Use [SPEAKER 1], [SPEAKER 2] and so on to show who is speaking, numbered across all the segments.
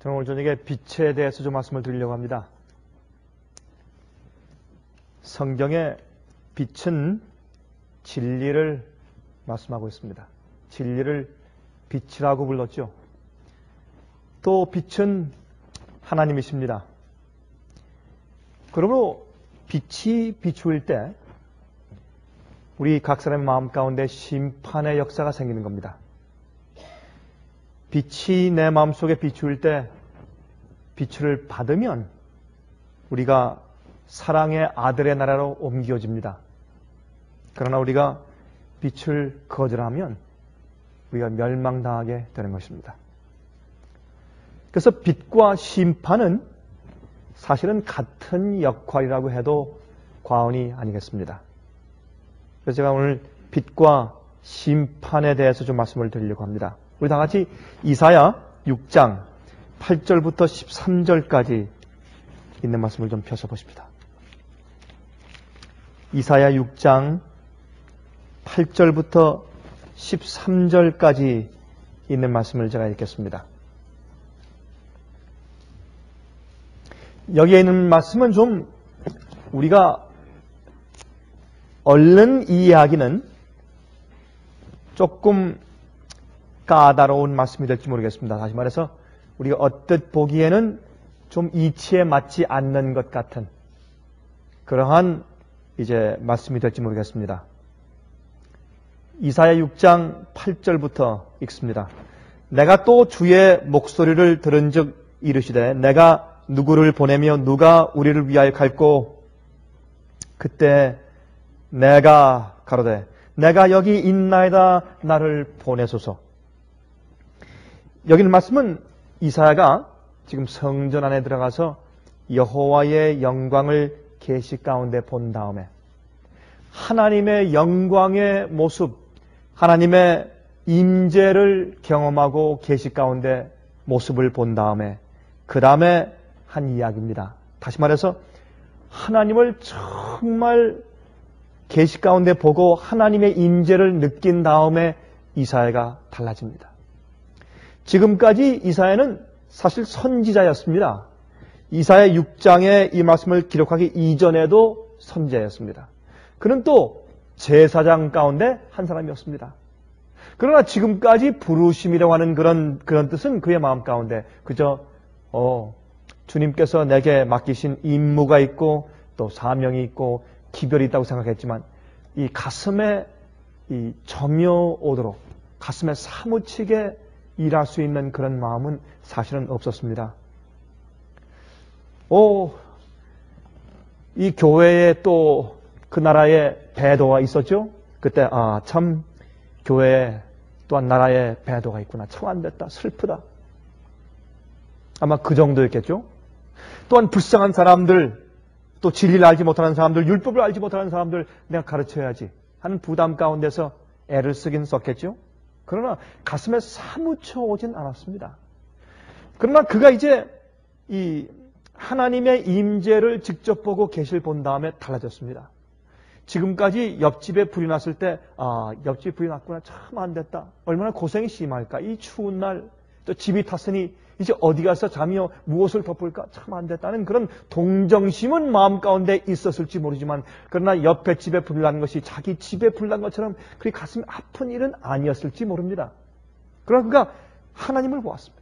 [SPEAKER 1] 저는 오늘 저녁에 빛에 대해서 좀 말씀을 드리려고 합니다. 성경의 빛은 진리를 말씀하고 있습니다. 진리를 빛이라고 불렀죠. 또 빛은 하나님이십니다. 그러므로 빛이 비추일 때 우리 각 사람의 마음 가운데 심판의 역사가 생기는 겁니다. 빛이 내 마음속에 비추일 때 빛을 받으면 우리가 사랑의 아들의 나라로 옮겨집니다. 그러나 우리가 빛을 거절하면 우리가 멸망당하게 되는 것입니다. 그래서 빛과 심판은 사실은 같은 역할이라고 해도 과언이 아니겠습니다. 그래서 제가 오늘 빛과 심판에 대해서 좀 말씀을 드리려고 합니다. 우리 다 같이 이사야 6장 8절부터 13절까지 있는 말씀을 좀 펴서 보십시다. 이사야 6장 8절부터 13절까지 있는 말씀을 제가 읽겠습니다. 여기에 있는 말씀은 좀 우리가 얼른 이해하기는 조금 까다로운 말씀이 될지 모르겠습니다. 다시 말해서 우리가 언뜻 보기에는 좀 이치에 맞지 않는 것 같은 그러한 이제 말씀이 될지 모르겠습니다. 이사야 6장 8절부터 읽습니다. 내가 또 주의 목소리를 들은즉 이르시되 내가 누구를 보내며 누가 우리를 위하여 갈꼬 그때 내가 가로되 내가 여기 있나이다 나를 보내소서. 여기는 말씀은 이사야가 지금 성전 안에 들어가서 여호와의 영광을 계시 가운데 본 다음에 하나님의 영광의 모습, 하나님의 임재를 경험하고 계시 가운데 모습을 본 다음에 그 다음에 한 이야기입니다. 다시 말해서 하나님을 정말 계시 가운데 보고 하나님의 임재를 느낀 다음에 이사야가 달라집니다. 지금까지 이사야는 사실 선지자였습니다. 이사야 6장에 이 말씀을 기록하기 이전에도 선지자였습니다. 그는 또 제사장 가운데 한 사람이었습니다. 그러나 지금까지 부르심이라고 하는 그런 뜻은 그의 마음 가운데 그저 주님께서 내게 맡기신 임무가 있고 또 사명이 있고 기별이 있다고 생각했지만 이 가슴에 이 점여오도록 가슴에 사무치게 일할 수 있는 그런 마음은 사실은 없었습니다. 이 교회에 또 그 나라에 배도가 있었죠? 그때 참 교회에 또한 나라에 배도가 있구나. 참 안 됐다. 슬프다. 아마 그 정도였겠죠? 또한 불쌍한 사람들, 또 진리를 알지 못하는 사람들, 율법을 알지 못하는 사람들 내가 가르쳐야지 하는 부담 가운데서 애를 쓰긴 썼겠죠? 그러나 가슴에 사무쳐 오진 않았습니다. 그러나 그가 이제 이 하나님의 임재를 직접 보고 계시를 본 다음에 달라졌습니다. 지금까지 옆집에 불이 났을 때 옆집에 불이 났구나. 참 안 됐다. 얼마나 고생이 심할까. 이 추운 날 또 집이 탔으니 이제 어디 가서 잠이요 무엇을 덮을까. 참 안 됐다는 그런 동정심은 마음 가운데 있었을지 모르지만 그러나 옆에 집에 불이 난 것이 자기 집에 불이 난 것처럼 그리 가슴이 아픈 일은 아니었을지 모릅니다. 그러나 그가 하나님을 보았습니다.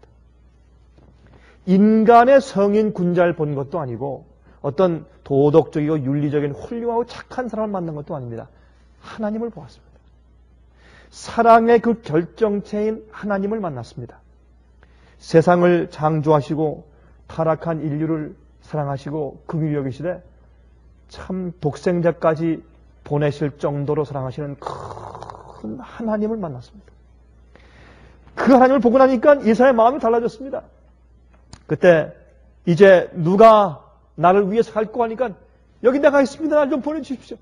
[SPEAKER 1] 인간의 성인 군자를 본 것도 아니고 어떤 도덕적이고 윤리적인 훌륭하고 착한 사람을 만난 것도 아닙니다. 하나님을 보았습니다. 사랑의 그 결정체인 하나님을 만났습니다. 세상을 창조하시고 타락한 인류를 사랑하시고 긍휼히 여기시되 참 독생자까지 보내실 정도로 사랑하시는 큰 하나님을 만났습니다. 그 하나님을 보고 나니까 이사야의 마음이 달라졌습니다. 그때 이제 누가 나를 위해서 갈 거 하니까 여기 내가 있습니다. 날 좀 보내주십시오.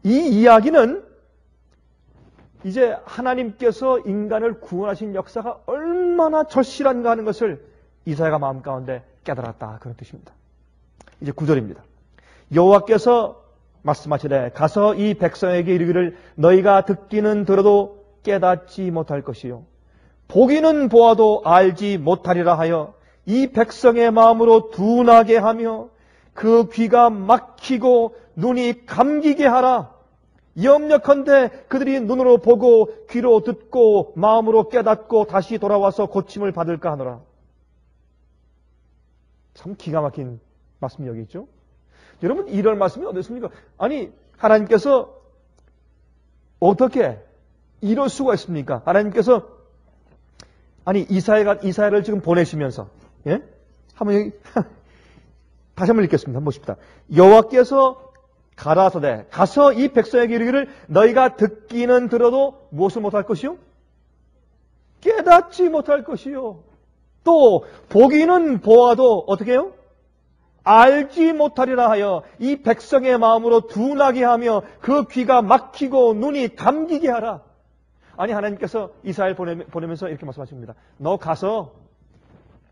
[SPEAKER 1] 이 이야기는 이제 하나님께서 인간을 구원하신 역사가 얼마나 절실한가 하는 것을 이사야가 마음 가운데 깨달았다. 그런 뜻입니다. 이제 9절입니다. 여호와께서 말씀하시되 가서 이 백성에게 이르기를 너희가 듣기는 들어도 깨닫지 못할 것이요 보기는 보아도 알지 못하리라 하여 이 백성의 마음으로 둔하게 하며 그 귀가 막히고 눈이 감기게 하라. 염려컨대 그들이 눈으로 보고 귀로 듣고 마음으로 깨닫고 다시 돌아와서 고침을 받을까 하노라. 참 기가 막힌 말씀이 여기 있죠. 여러분, 이런 말씀이 어디 있습니까? 아니, 하나님께서 어떻게 이럴 수가 있습니까? 하나님께서 아니 이사야를 지금 보내시면서, 예? 한번 여기 다시 한번 읽겠습니다. 한번 보십시다. 여호와께서 가라사대 가서 이 백성에게 이르기를 너희가 듣기는 들어도 무엇을 못할 것이요? 깨닫지 못할 것이요. 또 보기는 보아도 어떻게 해요? 알지 못하리라 하여 이 백성의 마음으로 둔하게 하며 그 귀가 막히고 눈이 감기게 하라. 아니, 하나님께서 이사야를 보내면서 이렇게 말씀하십니다. 너 가서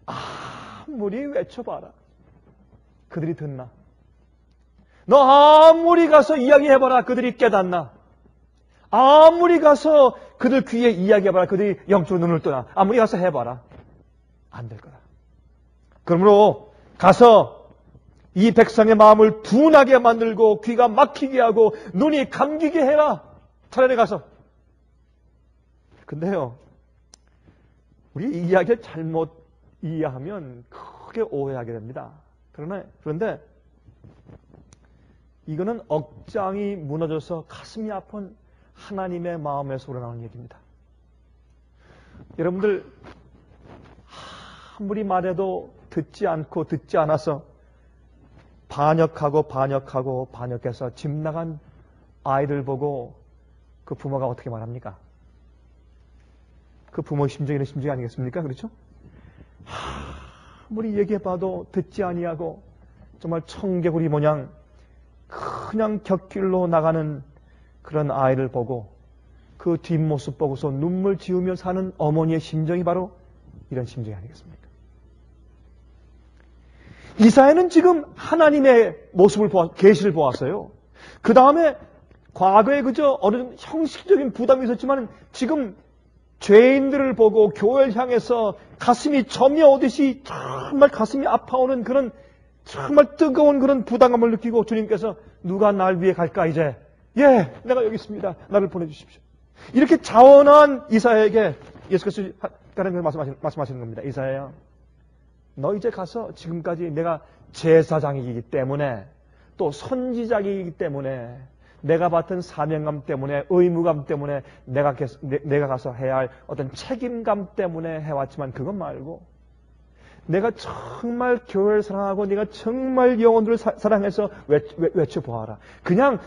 [SPEAKER 1] 아무리 외쳐봐라. 그들이 듣나? 너 아무리 가서 이야기해봐라. 그들이 깨닫나? 아무리 가서 그들 귀에 이야기해봐라. 그들이 영적으로 눈을 뜨나? 아무리 가서 해봐라. 안 될 거다. 그러므로 가서 이 백성의 마음을 둔하게 만들고 귀가 막히게 하고 눈이 감기게 해라. 차라리 가서. 근데요, 우리 이 이야기를 잘못 이해하면 크게 오해하게 됩니다. 그런데 이거는 억장이 무너져서 가슴이 아픈 하나님의 마음에서 우러나오는 얘기입니다. 여러분들 아무리 말해도 듣지 않고 듣지 않아서 반역해서 집 나간 아이들 보고 그 부모가 어떻게 말합니까? 그 부모의 심정이 이런 심정이 아니겠습니까? 그렇죠? 아무리 얘기해봐도 듣지 아니하고 정말 청개구리 모양 그냥 곁길로 나가는 그런 아이를 보고 그 뒷모습 보고서 눈물 지으며 사는 어머니의 심정이 바로 이런 심정이 아니겠습니까? 이사야는 지금 하나님의 모습을 계시를 보았어요. 그 다음에 과거에 그저 어느 형식적인 부담이 있었지만 지금 죄인들을 보고 교회를 향해서 가슴이 점여오듯이 정말 가슴이 아파오는 그런 정말 뜨거운 그런 부담감을 느끼고 주님께서 누가 날 위해 갈까 이제? 예, 내가 여기 있습니다. 나를 보내주십시오. 이렇게 자원한 이사야에게 예수께서 하나님께서 말씀하시는 겁니다. 이사야야, 너 이제 가서 지금까지 내가 제사장이기 때문에 또 선지자이기 때문에 내가 맡은 사명감 때문에 의무감 때문에 내가 가서 해야 할 어떤 책임감 때문에 해왔지만 그것 말고 내가 정말 교회를 사랑하고 네가 정말 영혼들을 사랑해서 외쳐보아라. 그냥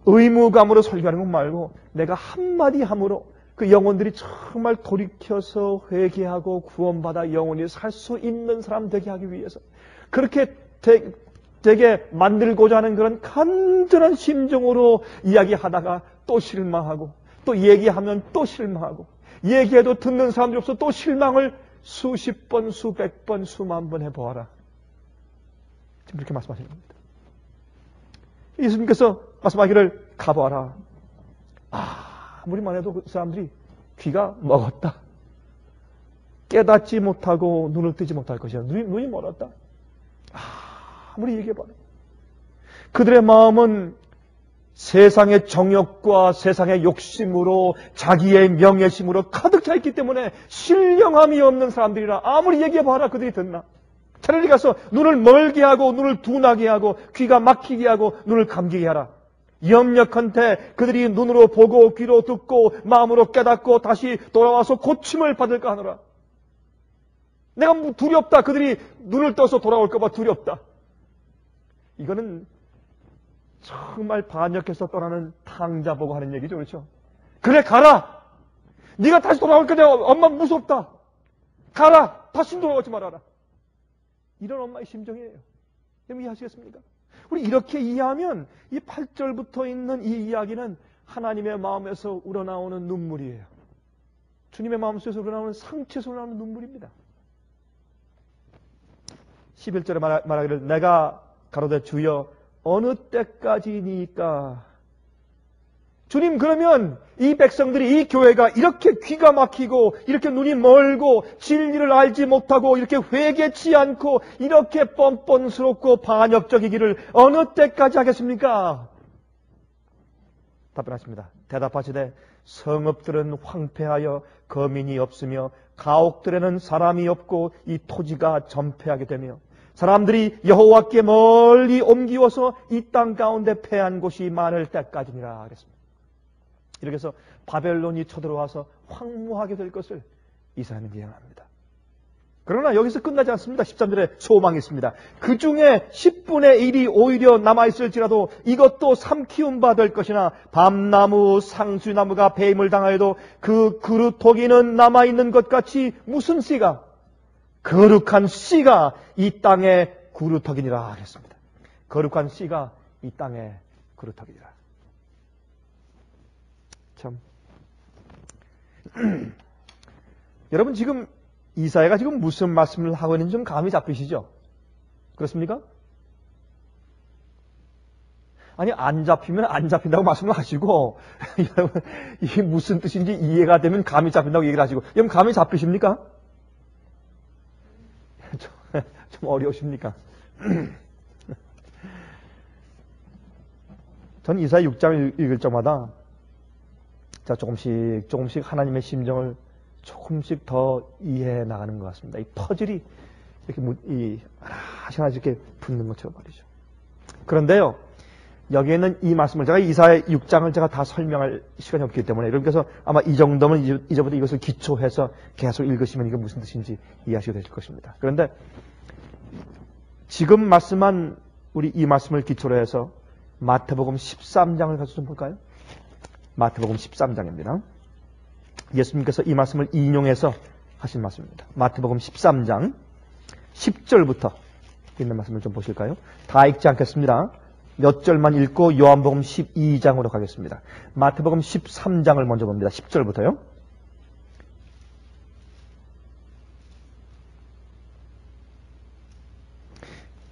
[SPEAKER 1] 의무감으로 설교하는 것 말고 내가 한마디 함으로 그 영혼들이 정말 돌이켜서 회개하고 구원받아 영원히 살 수 있는 사람 되게 하기 위해서 그렇게 되게 만들고자 하는 그런 간절한 심정으로 이야기하다가 또 실망하고 또 얘기하면 또 실망하고 얘기해도 듣는 사람들이 없어 또 실망을 수십 번, 수백 번, 수만 번 해보아라. 지금 그렇게 말씀하시는 겁니다. 예수님께서 말씀하기를 가보아라. 아무리만 해도 그 사람들이 귀가 먹었다. 깨닫지 못하고 눈을 뜨지 못할 것이야. 눈이 멀었다. 아무리 얘기해봐라. 그들의 마음은 세상의 정욕과 세상의 욕심으로 자기의 명예심으로 가득 차 있기 때문에 신령함이 없는 사람들이라 아무리 얘기해봐라 그들이 듣나. 차라리 가서 눈을 멀게 하고 눈을 둔하게 하고 귀가 막히게 하고 눈을 감기게 하라. 염려컨대 그들이 눈으로 보고 귀로 듣고 마음으로 깨닫고 다시 돌아와서 고침을 받을까 하노라. 내가 두렵다. 그들이 눈을 떠서 돌아올까 봐 두렵다. 이거는 정말 반역해서 떠나는 탕자 보고 하는 얘기죠. 그렇죠? 그래 가라. 네가 다시 돌아올 거냐. 엄마 무섭다. 가라. 다시 돌아오지 말아라. 이런 엄마의 심정이에요. 여러분 이해하시겠습니까? 우리 이렇게 이해하면 이 8절부터 있는 이 이야기는 하나님의 마음에서 우러나오는 눈물이에요. 주님의 마음속에서 우러나오는 상처에서 우러나오는 눈물입니다. 11절에 말하기를 내가 가로되 주여 어느 때까지니까 주님, 그러면 이 백성들이, 이 교회가 이렇게 귀가 막히고 이렇게 눈이 멀고 진리를 알지 못하고 이렇게 회개치 않고 이렇게 뻔뻔스럽고 반역적이기를 어느 때까지 하겠습니까? 답변하십니다. 대답하시되 성읍들은 황폐하여 거민이 없으며 가옥들에는 사람이 없고 이 토지가 전폐하게 되며 사람들이 여호와께 멀리 옮기워서 이 땅 가운데 패한 곳이 많을 때까지니라 그랬습니다. 이렇게 해서 바벨론이 쳐들어와서 황무하게 될 것을 이사야는 예언합니다. 그러나 여기서 끝나지 않습니다. 13절에 소망이 있습니다. 그 중에 10분의 1이 오히려 남아있을지라도 이것도 삼키운 바 될 것이나 밤나무, 상수나무가 배임을 당하여도 그 그루터기는 남아있는 것 같이 무슨 씨가? 거룩한 씨가 이 땅의 그루터기니라 하겠습니다. 거룩한 씨가 이 땅의 그루터기니라. 참. 여러분, 지금 이사야가 지금 무슨 말씀을 하고 있는지 좀 감이 잡히시죠? 그렇습니까? 아니, 안 잡히면 안 잡힌다고 말씀을 하시고, 여러분, 이게 무슨 뜻인지 이해가 되면 감이 잡힌다고 얘기를 하시고, 여러분, 감이 잡히십니까? 좀 어려우십니까? 전 이사야 6장을 읽을 적마다 자, 조금씩 하나님의 심정을 조금씩 더 이해해 나가는 것 같습니다. 이 퍼즐이 이렇게 하나씩 이렇게 붙는 것처럼 말이죠. 그런데요, 여기에는 이 말씀을 제가 이사야 6장을 제가 다 설명할 시간이 없기 때문에 여러분께서 아마 이 정도면 이제부터 이것을 기초해서 계속 읽으시면 이게 무슨 뜻인지 이해하시게 되실 것입니다. 그런데 지금 말씀한 우리 이 말씀을 기초로 해서 마태복음 13장을 가서 좀 볼까요? 마태복음 13장입니다. 예수님께서 이 말씀을 인용해서 하신 말씀입니다. 마태복음 13장 10절부터 있는 말씀을 좀 보실까요? 다 읽지 않겠습니다. 몇 절만 읽고 요한복음 12장으로 가겠습니다. 마태복음 13장을 먼저 봅니다. 10절부터요.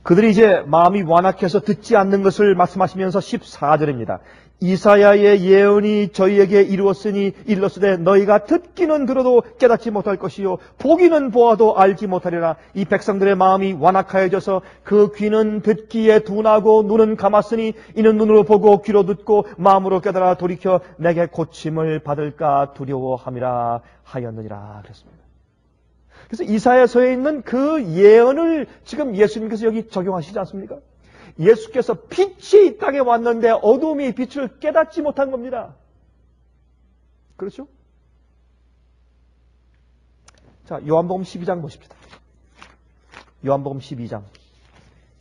[SPEAKER 1] 그들이 이제 마음이 완악해서 듣지 않는 것을 말씀하시면서 14절입니다. 이사야의 예언이 저희에게 이르렀으되 너희가 듣기는 들어도 깨닫지 못할 것이요 보기는 보아도 알지 못하리라. 이 백성들의 마음이 완악하여져서 그 귀는 듣기에 둔하고 눈은 감았으니 이는 눈으로 보고 귀로 듣고 마음으로 깨달아 돌이켜 내게 고침을 받을까 두려워함이라 하였느니라 그랬습니다. 그래서 이사야서에 있는 그 예언을 지금 예수님께서 여기 적용하시지 않습니까? 예수께서 빛이 이 땅에 왔는데 어둠이 빛을 깨닫지 못한 겁니다. 그렇죠? 자, 요한복음 12장 보십시다. 요한복음 12장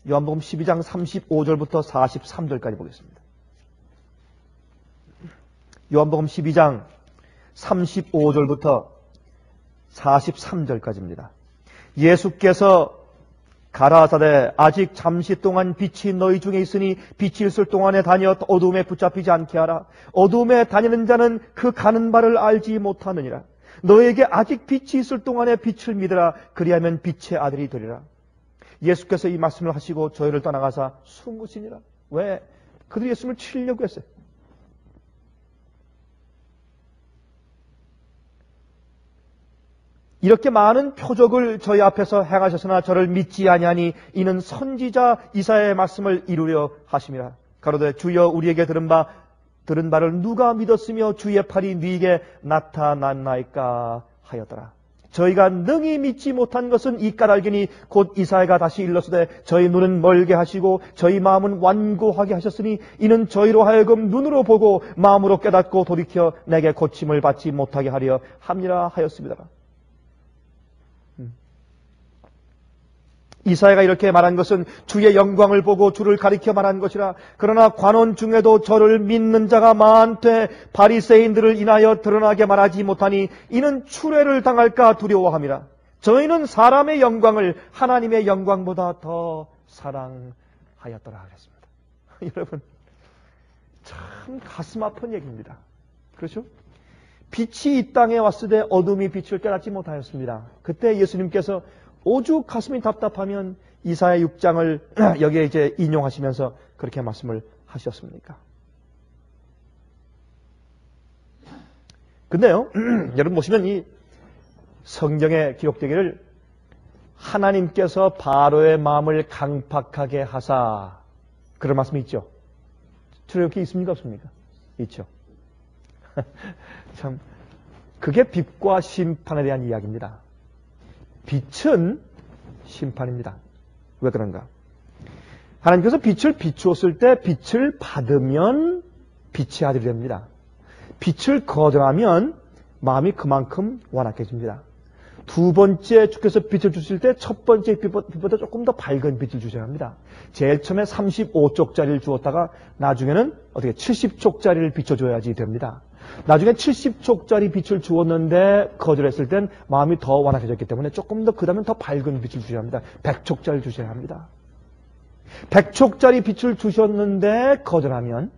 [SPEAKER 1] 35절부터 43절까지 보겠습니다. 요한복음 12장 35절부터 43절까지입니다. 예수께서 가라사대 아직 잠시 동안 빛이 너희 중에 있으니 빛이 있을 동안에 다녀 어둠에 붙잡히지 않게 하라. 어둠에 다니는 자는 그 가는 바를 알지 못하느니라. 너에게 아직 빛이 있을 동안에 빛을 믿으라. 그리하면 빛의 아들이 되리라. 예수께서 이 말씀을 하시고 저희를 떠나가사 숨으시니라. 왜? 그들이 예수님을 치려고 했어요. 이렇게 많은 표적을 저희 앞에서 행하셨으나 저를 믿지 아니하니 이는 선지자 이사야의 말씀을 이루려 하심이라. 가로되 주여 우리에게 들은 바를 누가 믿었으며 주의 팔이 네게 나타났나이까 하였더라. 저희가 능히 믿지 못한 것은 이 까닭이니 곧 이사야가 다시 일렀으되 저희 눈은 멀게 하시고 저희 마음은 완고하게 하셨으니 이는 저희로 하여금 눈으로 보고 마음으로 깨닫고 돌이켜 내게 고침을 받지 못하게 하려 함이라 하였습니다. 이사야가 이렇게 말한 것은 주의 영광을 보고 주를 가리켜 말한 것이라. 그러나 관원 중에도 저를 믿는 자가 많되 바리새인들을 인하여 드러나게 말하지 못하니 이는 추례를 당할까 두려워함이라. 저희는 사람의 영광을 하나님의 영광보다 더 사랑하였더라 하겠습니다. 여러분, 참 가슴 아픈 얘기입니다. 그렇죠? 빛이 이 땅에 왔을 때 어둠이 빛을 깨닫지 못하였습니다. 그때 예수님께서 오죽 가슴이 답답하면 이사야 6장을 여기에 이제 인용하시면서 그렇게 말씀을 하셨습니까? 근데요, 여러분 보시면 이 성경에 기록되기를 하나님께서 바로의 마음을 강팍하게 하사, 그런 말씀이 있죠. 출애굽기 있습니까? 없습니까? 있죠. 참, 그게 빛과 심판에 대한 이야기입니다. 빛은 심판입니다. 왜 그런가? 하나님께서 빛을 비추었을 때 빛을 받으면 빛의 아들이 됩니다. 빛을 거절하면 마음이 그만큼 완악해집니다. 두 번째 주께서 빛을 주실 때 첫 번째 빛보다 조금 더 밝은 빛을 주셔야 합니다. 제일 처음에 35쪽짜리를 주었다가 나중에는 어떻게 70쪽짜리를 비춰줘야지 됩니다. 나중에 70쪽짜리 빛을 주었는데 거절했을 땐 마음이 더 완악해졌기 때문에 조금 더 그 다음엔 더 밝은 빛을 주셔야 합니다. 100쪽짜리를 주셔야 합니다. 100쪽짜리 빛을 주셨는데 거절하면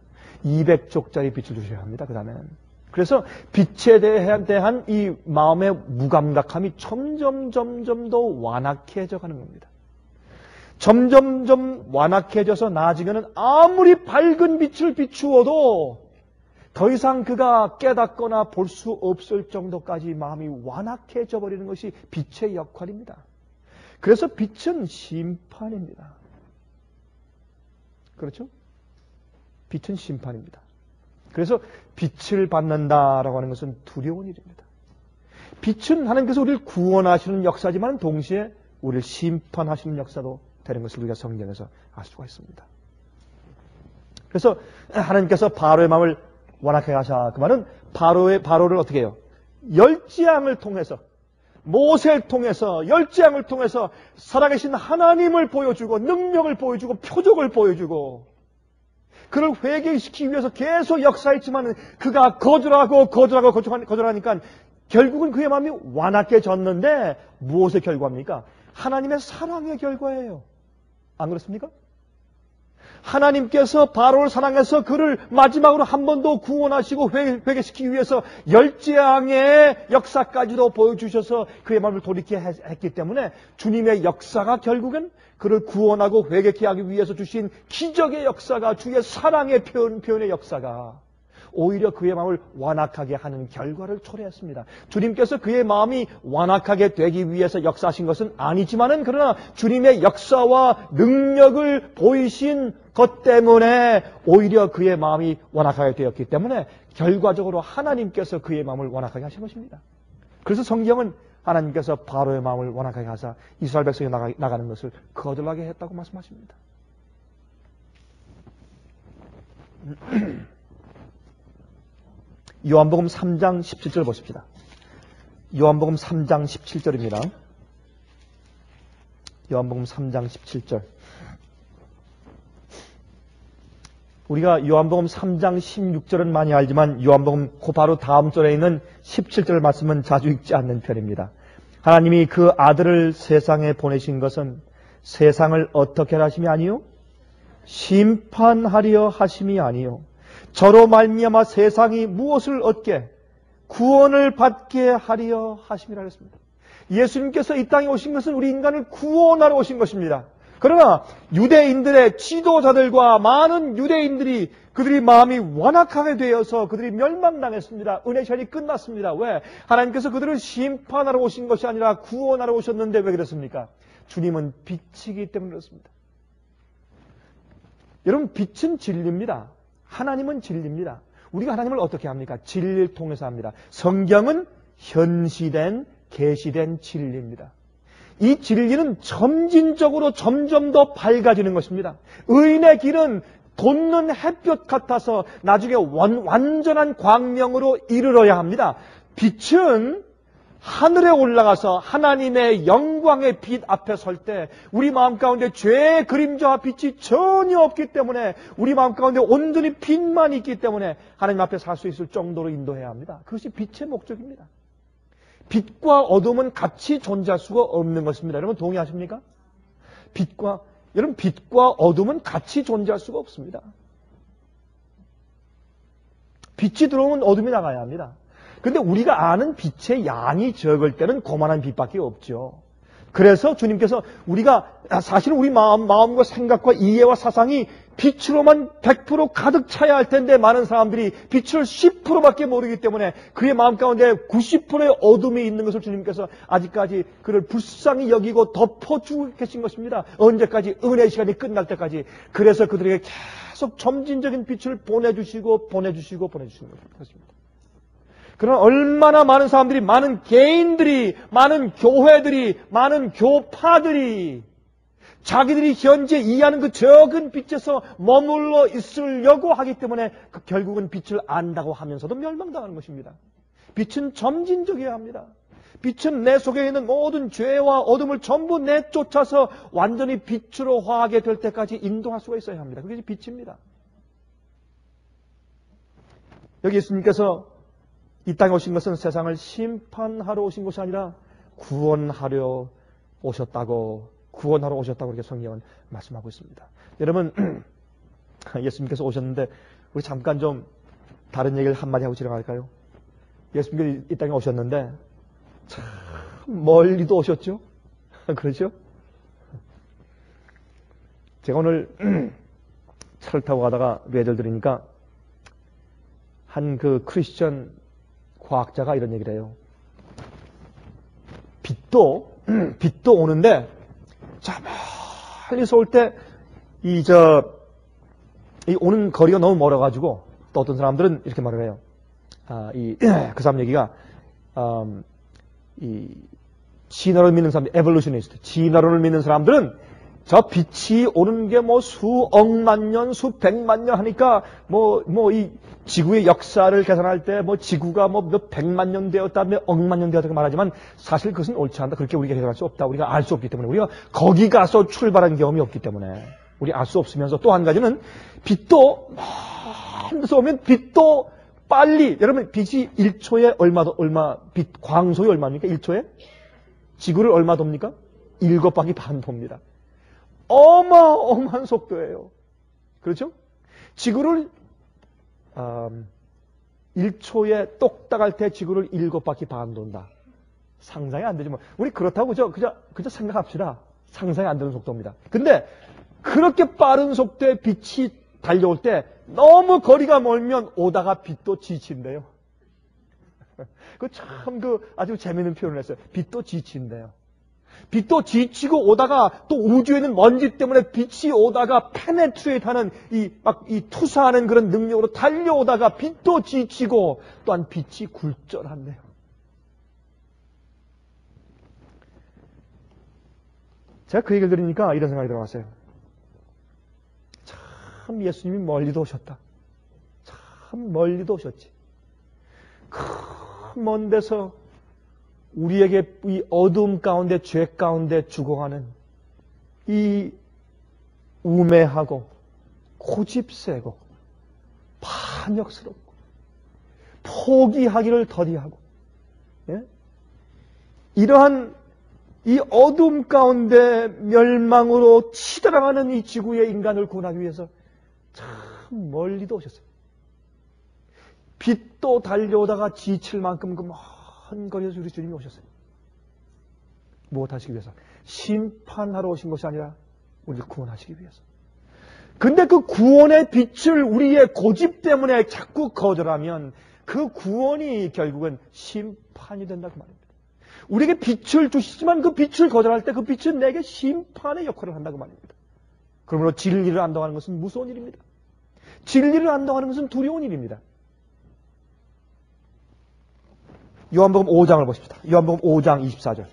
[SPEAKER 1] 200쪽짜리 빛을 주셔야 합니다. 그 다음에는. 그래서 빛에 대한 이 마음의 무감각함이 점점 더 완악해져 가는 겁니다. 점점 완악해져서 나중에는 아무리 밝은 빛을 비추어도 더 이상 그가 깨닫거나 볼 수 없을 정도까지 마음이 완악해져 버리는 것이 빛의 역할입니다. 그래서 빛은 심판입니다. 그렇죠? 빛은 심판입니다. 그래서 빛을 받는다라고 하는 것은 두려운 일입니다. 빛은 하나님께서 우리를 구원하시는 역사지만 동시에 우리를 심판하시는 역사도 되는 것을 우리가 성경에서 알 수가 있습니다. 그래서 하나님께서 바로의 마음을 완악하게 하사, 그 말은 바로를 어떻게 해요? 열지양을 통해서, 모세를 통해서, 열지양을 통해서 살아계신 하나님을 보여주고 능력을 보여주고 표적을 보여주고 그를 회개시키기 위해서 계속 역사했지만 그가 거절하니까 결국은 그의 마음이 완악해졌는데 무엇의 결과입니까? 하나님의 사랑의 결과예요. 안 그렇습니까? 하나님께서 바로를 사랑해서 그를 마지막으로 한 번 더 구원하시고 회개시키기 위해서 열재앙의 역사까지도 보여주셔서 그의 마음을 돌이키게 했기 때문에 주님의 역사가 결국은 그를 구원하고 회개케 하기 위해서 주신 기적의 역사가, 주의 사랑의 표현의 역사가 오히려 그의 마음을 완악하게 하는 결과를 초래했습니다. 주님께서 그의 마음이 완악하게 되기 위해서 역사하신 것은 아니지만은 그러나 주님의 역사와 능력을 보이신 것 때문에 오히려 그의 마음이 완악하게 되었기 때문에 결과적으로 하나님께서 그의 마음을 완악하게 하신 것입니다. 그래서 성경은 하나님께서 바로의 마음을 완악하게 하사 이스라엘 백성이 나가는 것을 거절하게 했다고 말씀하십니다. 요한복음 3장 17절 보십시다. 요한복음 3장 17절입니다. 요한복음 3장 17절. 우리가 요한복음 3장 16절은 많이 알지만 요한복음 그 바로 다음 절에 있는 17절 말씀은 자주 읽지 않는 편입니다. 하나님이 그 아들을 세상에 보내신 것은 세상을 어떻게 하심이 아니요? 심판하려 하심이 아니요. 저로 말미암아 세상이 무엇을 얻게? 구원을 받게 하려 하심이라 했습니다. 예수님께서 이 땅에 오신 것은 우리 인간을 구원하러 오신 것입니다. 그러나 유대인들의 지도자들과 많은 유대인들이 그들이 마음이 완악하게 되어서 그들이 멸망당했습니다. 은혜 시간이 끝났습니다. 왜? 하나님께서 그들을 심판하러 오신 것이 아니라 구원하러 오셨는데 왜 그랬습니까? 주님은 빛이기 때문에 그렇습니다. 여러분, 빛은 진리입니다. 하나님은 진리입니다. 우리가 하나님을 어떻게 합니까? 진리를 통해서 합니다. 성경은 현시된, 계시된 진리입니다. 이 진리는 점진적으로 점점 더 밝아지는 것입니다. 의인의 길은 돋는 햇볕 같아서 나중에 완전한 광명으로 이르러야 합니다. 빛은 하늘에 올라가서 하나님의 영광의 빛 앞에 설 때 우리 마음 가운데 죄의 그림자와 빛이 전혀 없기 때문에 우리 마음 가운데 온전히 빛만 있기 때문에 하나님 앞에 살 수 있을 정도로 인도해야 합니다. 그것이 빛의 목적입니다. 빛과 어둠은 같이 존재할 수가 없는 것입니다. 여러분 동의하십니까? 여러분 빛과 어둠은 같이 존재할 수가 없습니다. 빛이 들어오면 어둠이 나가야 합니다. 근데 우리가 아는 빛의 양이 적을 때는 고만한 빛밖에 없죠. 그래서 주님께서 우리가 사실은 우리 마음과 생각과 이해와 사상이 빛으로만 100% 가득 차야 할 텐데 많은 사람들이 빛을 10%밖에 모르기 때문에 그의 마음 가운데 90%의 어둠이 있는 것을 주님께서 아직까지 그를 불쌍히 여기고 덮어주고 계신 것입니다. 언제까지? 은혜의 시간이 끝날 때까지. 그래서 그들에게 계속 점진적인 빛을 보내주시는 것입니다. 그러나 얼마나 많은 사람들이, 많은 개인들이, 많은 교회들이, 많은 교파들이 자기들이 현재 이해하는 그 적은 빛에서 머물러 있으려고 하기 때문에 결국은 빛을 안다고 하면서도 멸망당하는 것입니다. 빛은 점진적이어야 합니다. 빛은 내 속에 있는 모든 죄와 어둠을 전부 내쫓아서 완전히 빛으로 화하게 될 때까지 인도할 수가 있어야 합니다. 그게 빛입니다. 여기 예수님께서 이 땅에 오신 것은 세상을 심판하러 오신 것이 아니라 구원하러 오셨다고 이렇게 성경은 말씀하고 있습니다. 여러분, 예수님께서 오셨는데 우리 잠깐 좀 다른 얘기를 한마디 하고 지나갈까요? 예수님께서 이 땅에 오셨는데 참 멀리도 오셨죠? 그렇죠? 제가 오늘 차를 타고 가다가 레들 들으니까 한 그 크리스천 과학자가 이런 얘기를 해요. 빛도 오는데 자 멀리서 올 때 이 오는 거리가 너무 멀어가지고 또 어떤 사람들은 이렇게 말을 해요. 그 사람 얘기가 이 진화론을 믿는 사람들, 에볼루셔니스트, 진화론을 믿는 사람들은 저 빛이 오는 게 뭐 수억만 년, 수백만 년 하니까 이 지구의 역사를 계산할 때 지구가 몇 백만 년 되었다, 몇 억만 년 되었다 말하지만 사실 그것은 옳지 않다. 그렇게 우리가 해석할 수 없다. 우리가 알 수 없기 때문에 우리가 거기 가서 출발한 경험이 없기 때문에 우리 알 수 없으면서 또 한 가지는 빛도 멀리서 오면 빛도 빨리 여러분 빛이 1초에 빛 광속이 얼마입니까? 1초에? 지구를 얼마 돕니까? 7바퀴 반 돕니다. 어마어마한 속도예요. 그렇죠? 지구를 1초에 똑딱할 때 지구를 7바퀴 반 돈다. 상상이 안 되죠. 우리 그렇다고 그저 생각합시다. 상상이 안 되는 속도입니다. 근데 그렇게 빠른 속도의 빛이 달려올 때 너무 거리가 멀면 오다가 빛도 지친대요. 아주 재미있는 표현을 했어요. 빛도 지친대요. 빛도 지치고 오다가 또 우주에는 먼지 때문에 빛이 오다가 페네트레이트 하는 이 투사하는 그런 능력으로 달려오다가 빛도 지치고 또한 빛이 굴절한대요. 제가 그 얘기를 들으니까 이런 생각이 들어왔어요. 참 예수님이 멀리도 오셨다. 참 멀리도 오셨지. 큰 먼 데서 우리에게 이 어둠 가운데 죄 가운데 죽어가는 이 우매하고 고집세고 반역스럽고 포기하기를 더디하고 이러한 이 어둠 가운데 멸망으로 치달아가는 이 지구의 인간을 구원하기 위해서 참 멀리도 오셨어요. 빛도 달려오다가 지칠 만큼 그 먼 거리에서 우리 주님이 오셨어요. 무엇 하시기 위해서? 심판하러 오신 것이 아니라 우리를 구원하시기 위해서. 근데 그 구원의 빛을 우리의 고집 때문에 자꾸 거절하면 그 구원이 결국은 심판이 된다고 말입니다. 우리에게 빛을 주시지만 그 빛을 거절할 때 그 빛은 내게 심판의 역할을 한다고 말입니다. 그러므로 진리를 안다고 하는 것은 무서운 일입니다. 진리를 안다고 하는 것은 두려운 일입니다. 요한복음 5장을 보십시다. 요한복음 5장 24절.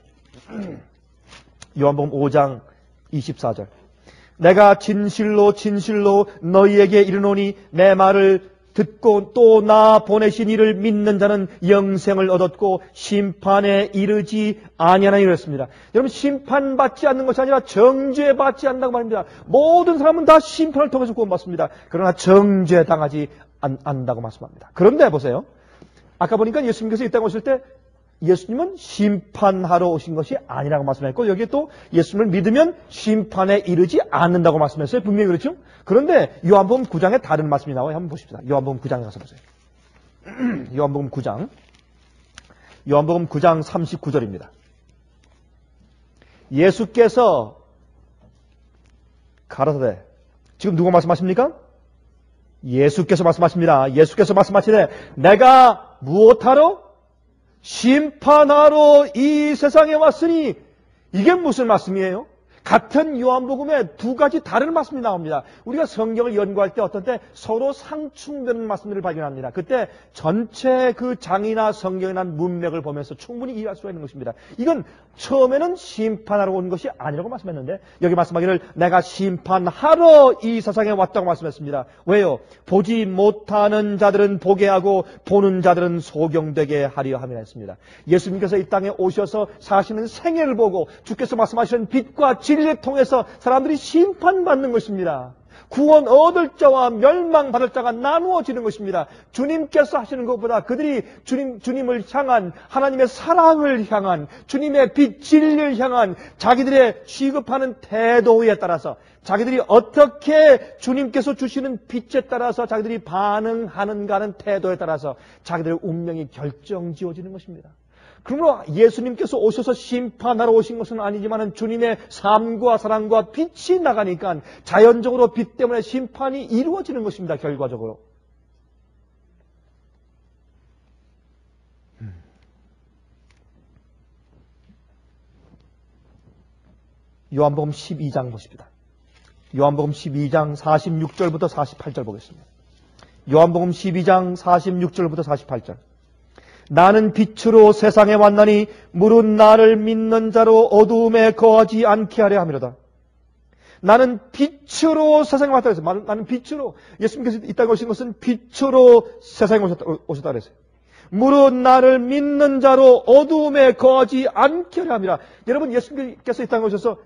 [SPEAKER 1] 요한복음 5장 24절. 내가 진실로 진실로 너희에게 이르노니 내 말을 듣고 또 나 보내신 이를 믿는 자는 영생을 얻었고 심판에 이르지 아니하나니 이랬습니다. 여러분 심판받지 않는 것이 아니라 정죄받지 않는다고 말입니다. 모든 사람은 다 심판을 통해서 구원받습니다. 그러나 정죄당하지 않는다고 말씀합니다. 그런데 보세요. 아까 보니까 예수님께서 이 땅에 오실 때 예수님은 심판하러 오신 것이 아니라고 말씀했고 여기에 또 예수님을 믿으면 심판에 이르지 않는다고 말씀했어요. 분명히 그렇죠? 그런데 요한복음 9장에 다른 말씀이 나와요. 한번 보십시다. 요한복음 9장에 가서 보세요. 요한복음 9장 39절입니다. 예수께서 가라사대, 지금 누가 말씀하십니까? 예수께서 말씀하십니다. 예수께서 말씀하시되 내가 무엇하러? 심판하러 이 세상에 왔으니, 이게 무슨 말씀이에요? 같은 요한복음에 두 가지 다른 말씀이 나옵니다. 우리가 성경을 연구할 때 어떤 때 서로 상충되는 말씀들을 발견합니다. 그때 전체 그 장이나 성경이나 문맥을 보면서 충분히 이해할 수가 있는 것입니다. 이건 처음에는 심판하러 온 것이 아니라고 말씀했는데, 여기 말씀하기를 내가 심판하러 이 세상에 왔다고 말씀했습니다. 왜요? 보지 못하는 자들은 보게 하고 보는 자들은 소경되게 하려 함이라 했습니다. 예수님께서 이 땅에 오셔서 사시는 생애를 보고 주께서 말씀하시는 빛과 진리를 통해서 사람들이 심판받는 것입니다. 구원 얻을 자와 멸망받을 자가 나누어지는 것입니다. 주님께서 하시는 것보다 그들이 주님을 향한, 하나님의 사랑을 향한, 주님의 빛 진리를 향한 자기들의 취급하는 태도에 따라서, 자기들이 어떻게 주님께서 주시는 빛에 따라서 자기들이 반응하는가 하는 태도에 따라서 자기들의 운명이 결정지어지는 것입니다. 그러므로 예수님께서 오셔서 심판하러 오신 것은 아니지만 주님의 삶과 사랑과 빛이 나가니까 자연적으로 빛 때문에 심판이 이루어지는 것입니다. 결과적으로. 요한복음 12장 보십니다. 요한복음 12장 46절부터 48절 보겠습니다. 요한복음 12장 46절부터 48절. 나는 빛으로 세상에 왔나니 무릇 나를 믿는 자로 어두움에 거하지 않게 하려 함이로다. 나는 빛으로 세상에 왔다 그랬어요. 나는 빛으로, 예수님께서 이 땅에 오신 것은 빛으로 세상에 오셨다 그랬어요. 무릇 나를 믿는 자로 어두움에 거하지 않게 하려 함이라. 여러분, 예수님께서 이 땅에 오셔서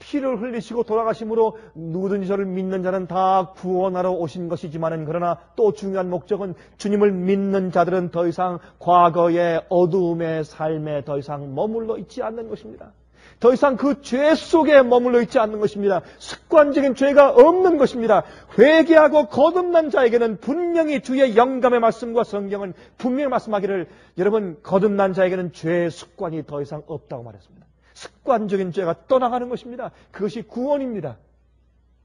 [SPEAKER 1] 피를 흘리시고 돌아가심으로 누구든지 저를 믿는 자는 다 구원하러 오신 것이지만은, 그러나 또 중요한 목적은 주님을 믿는 자들은 더 이상 과거의 어두움의 삶에 더 이상 머물러 있지 않는 것입니다. 더 이상 그 죄 속에 머물러 있지 않는 것입니다. 습관적인 죄가 없는 것입니다. 회개하고 거듭난 자에게는 분명히 주의 영감의 말씀과 성경은 분명히 말씀하기를, 여러분, 거듭난 자에게는 죄의 습관이 더 이상 없다고 말했습니다. 습관적인 죄가 떠나가는 것입니다. 그것이 구원입니다.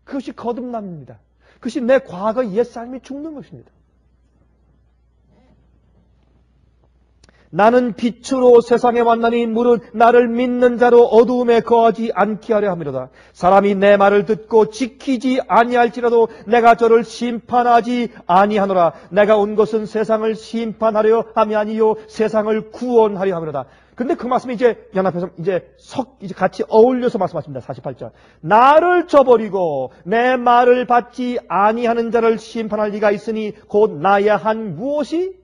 [SPEAKER 1] 그것이 거듭남입니다. 그것이 내 과거 옛삶이 죽는 것입니다. 나는 빛으로 세상에 왔나니 무릇 나를 믿는 자로 어두움에 거하지 않게 하려 함이로다. 사람이 내 말을 듣고 지키지 아니할지라도 내가 저를 심판하지 아니하노라. 내가 온 것은 세상을 심판하려 함이 아니요 세상을 구원하려 함이로다. 근데 그 말씀이 이제 연합해서 이제 같이 어울려서 말씀하십니다. 48절. 나를 저버리고 내 말을 받지 아니하는 자를 심판할 리가 있으니 곧 나야 한 무엇이?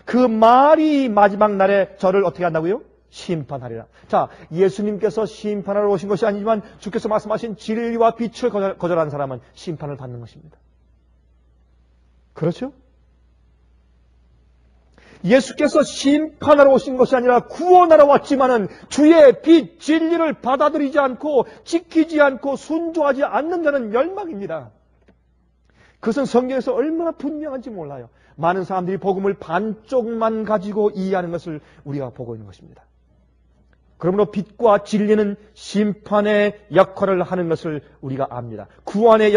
[SPEAKER 1] 그 말이 마지막 날에 저를 어떻게 한다고요? 심판하리라. 자, 예수님께서 심판하러 오신 것이 아니지만 주께서 말씀하신 진리와 빛을 거절한 사람은 심판을 받는 것입니다. 그렇죠? 예수께서 심판하러 오신 것이 아니라 구원하러 왔지만은 주의 빛, 진리를 받아들이지 않고 지키지 않고 순종하지 않는 자는 멸망입니다. 그것은 성경에서 얼마나 분명한지 몰라요. 많은 사람들이 복음을 반쪽만 가지고 이해하는 것을 우리가 보고 있는 것입니다. 그러므로 빛과 진리는 심판의 역할을 하는 것을 우리가 압니다. 구원의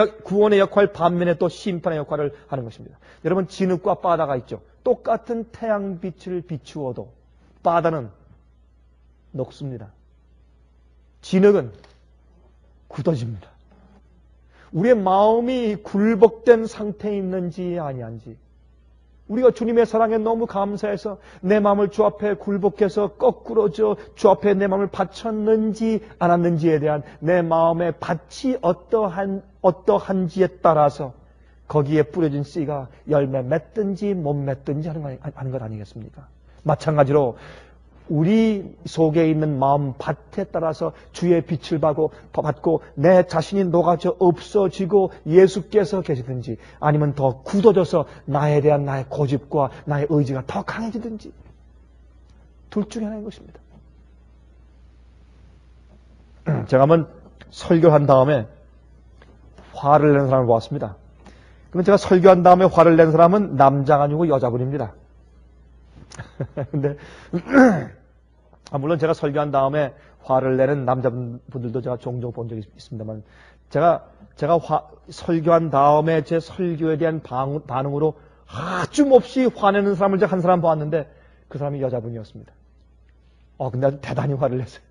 [SPEAKER 1] 역할 반면에 또 심판의 역할을 하는 것입니다. 여러분, 진흙과 바다가 있죠. 똑같은 태양빛을 비추어도 바다는 녹습니다. 진흙은 굳어집니다. 우리의 마음이 굴복된 상태에 있는지 아니한지, 우리가 주님의 사랑에 너무 감사해서 내 마음을 주 앞에 굴복해서 거꾸러져 주 앞에 내 마음을 바쳤는지 않았는지에 대한 내 마음의 밭이 어떠한지에 따라서 거기에 뿌려진 씨가 열매 맺든지 못 맺든지 하는 것 아니겠습니까? 마찬가지로 우리 속에 있는 마음 밭에 따라서 주의 빛을 받고 내 자신이 녹아져 없어지고 예수께서 계시든지, 아니면 더 굳어져서 나에 대한 나의 고집과 나의 의지가 더 강해지든지, 둘 중에 하나인 것입니다. 제가 한번 설교한 다음에 화를 낸 사람을 보았습니다. 그럼 제가 설교한 다음에 화를 낸 사람은 남자가 아니고 여자분입니다. 근데 물론 제가 설교한 다음에 화를 내는 남자분들도 제가 종종 본 적이 있습니다만, 제가 설교한 다음에 제 설교에 대한 반응으로 아주 몹시 화내는 사람을 제가 한 사람 보았는데, 그 사람이 여자분이었습니다. 근데 아주 대단히 화를 냈어요.